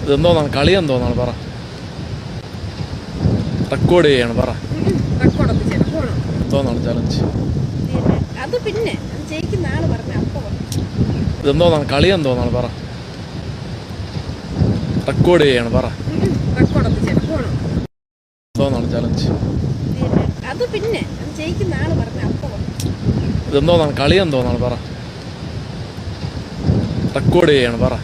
ഇതെന്തോന്നാണ് കളിയെന്തോന്നാണ് പറ. റെക്കോർഡ് ചെയ്യാണ് പറ. എന്തോന്നാണ് ചലഞ്ച്? അത് പിന്നെ ജയിക്കുന്ന ആള് പറഞ്ഞ ഇതെന്തോന്നാണ് കളിയെന്തോന്നാണ് പറ. റെക്കോർഡ് ചെയ്യാണ് പറ. എന്തോന്നാണ് ചലഞ്ച്? അത് പിന്നെ ജയിക്കുന്ന ആള് പറഞ്ഞ ഇതെന്തോന്നാണ് കളിയെന്തോന്നാണ് പറ. റെക്കോർഡ് ചെയ്യാണ് പറ.